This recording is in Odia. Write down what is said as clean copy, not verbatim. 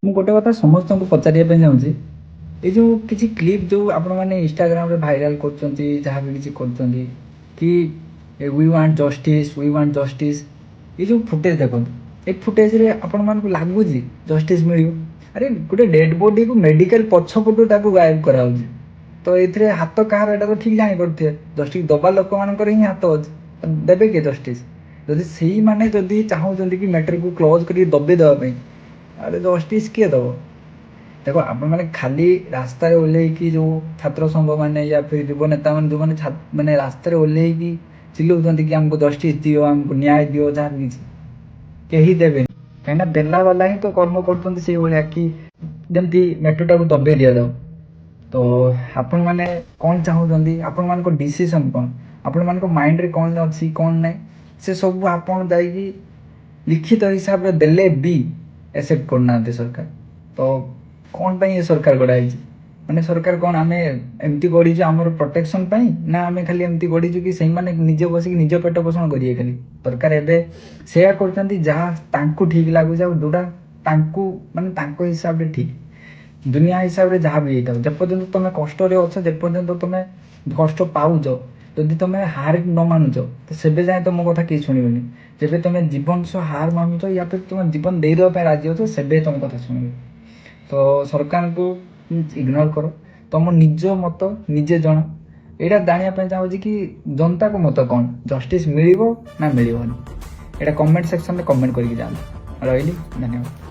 ମୁଁ ଗୋଟେ କଥା ସମସ୍ତଙ୍କୁ ପଚାରିବା ପାଇଁ ଚାହୁଁଛି, ଏ ଯେଉଁ କିଛି କ୍ଲିପ୍ ଯେଉଁ ଆପଣମାନେ ଇନଷ୍ଟାଗ୍ରାମରେ ଭାଇରାଲ୍ କରୁଛନ୍ତି, ଯାହା ବି କିଛି କରୁଛନ୍ତି କି we want justice we want justice, ଏ ଯେଉଁ ଫୁଟେଜ୍ ଦେଖନ୍ତୁ, ଏ ଫୁଟେଜ୍ରେ ଆପଣମାନଙ୍କୁ ଲାଗୁଛି ଜଷ୍ଟିସ୍ ମିଳିବ? ଆରେ ଗୋଟେ ଡେଡ୍ ବଡିକୁ ମେଡ଼ିକାଲ ପଛପଟୁ ତାକୁ ଗାୟବ କରାହେଉଛି, ତ ଏଥିରେ ହାତ କାହାର ଏଇଟା ତ ଠିକ୍ ଜାଣିପାରୁଥିବେ। ଜଷ୍ଟିସ୍ ଦେବା ଲୋକମାନଙ୍କର ହିଁ ହାତ ଅଛି, ଦେବେ କିଏ ଜଷ୍ଟିସ୍? ଯଦି ସେଇମାନେ ଯଦି ଚାହୁଁଛନ୍ତି କି ମ୍ୟାଟରକୁ କ୍ଲୋଜ୍ କରିକି ଦବି ଦେବା ପାଇଁ, ଆରେ ଜଷ୍ଟିସ୍ କିଏ ଦେବ? ଦେଖ ଆପଣମାନେ ଖାଲି ରାସ୍ତାରେ ଓହ୍ଲେଇକି ଯେଉଁ ଛାତ୍ର ସଂଘମାନେ ୟା ଫିର୍ ଯୁବ ନେତାମାନେ ଯେଉଁମାନେ ମାନେ ରାସ୍ତାରେ ଓହ୍ଲେଇକି ଚିଲଉଛନ୍ତି କି ଆମକୁ ଜଷ୍ଟିସ୍ ଦିଅ, ଆମକୁ ନ୍ୟାୟ ଦିଅ, ଯାହା କିଛି କେହି ଦେବେନି। କାହିଁକିନା ଦେଲା ବାଲା ହିଁ ତ କର୍ମ କରୁଛନ୍ତି ସେଇଭଳିଆ କି ଯେମିତି ମେଟ୍ରୋଟାକୁ ଦବେଇ ଦିଆଯାଉ। ତ ଆପଣମାନେ କ'ଣ ଚାହୁଁଛନ୍ତି, ଆପଣମାନଙ୍କ ଡିସିସନ୍ କ'ଣ, ଆପଣମାନଙ୍କ ମାଇଣ୍ଡରେ କ'ଣ ଅଛି କ'ଣ ନାହିଁ, ସେସବୁ ଆପଣ ଯାଇକି ଲିଖିତ ହିସାବରେ ଦେଲେ ବି ଆକ୍ସେପ୍ଟ କରୁନାହାନ୍ତି ସରକାର। ତ କ'ଣ ପାଇଁ ଏ ସରକାର ଗଢ଼ା ହେଇଛି? ମାନେ ସରକାର କ'ଣ ଆମେ ଏମିତି ଗଢ଼ିଛୁ ଆମର ପ୍ରୋଟେକ୍ସନ୍ ପାଇଁ, ନା ଆମେ ଖାଲି ଏମିତି ଗଢ଼ିଛୁ କି ସେଇମାନେ ନିଜେ ବସିକି ନିଜ ପେଟ ପୋଷଣ କରିବେ ଖାଲି? ସରକାର ଏବେ ସେୟା କରୁଛନ୍ତି ଯାହା ତାଙ୍କୁ ଠିକ୍ ଲାଗୁଛି, ଆଉ ଯେଉଁଟା ତାଙ୍କୁ ମାନେ ତାଙ୍କ ହିସାବରେ ଠିକ୍। ଦୁନିଆ ହିସାବରେ ଯାହା ବି ହେଇଥାଉ, ଯେପର୍ଯ୍ୟନ୍ତ ତୁମେ କଷ୍ଟରେ ଅଛ, ଯେପର୍ଯ୍ୟନ୍ତ ତୁମେ କଷ୍ଟ ପାଉଛ, ଯଦି ତୁମେ ହାର ନ ମାନୁଛ, ତ ସେବେ ଯାଏଁ ତୁମ କଥା କେହି ଶୁଣିବେନି। ଯେବେ ତୁମେ ଜୀବନ ସହ ହାର ମାନୁଛ ୟା ଫିର୍ ତୁମେ ଜୀବନ ଦେଇଦେବା ପାଇଁ ରାଜି ଅଛ, ସେବେ ତୁମ କଥା ଶୁଣିବେ। ତ ସରକାରଙ୍କୁ ଇଗ୍ନୋର କର, ତୁମ ନିଜ ମତ ନିଜେ ଜଣା। ଏଇଟା ଜାଣିବା ପାଇଁ ଚାହୁଁଛି କି ଜନତାକୁ ମତ କ'ଣ, ଜଷ୍ଟିସ୍ ମିଳିବ ନା ମିଳିବନି? ଏଇଟା କମେଣ୍ଟ ସେକ୍ସନରେ କମେଣ୍ଟ କରିକି ଯାଆନ୍ତୁ। ରହିଲି, ଧନ୍ୟବାଦ।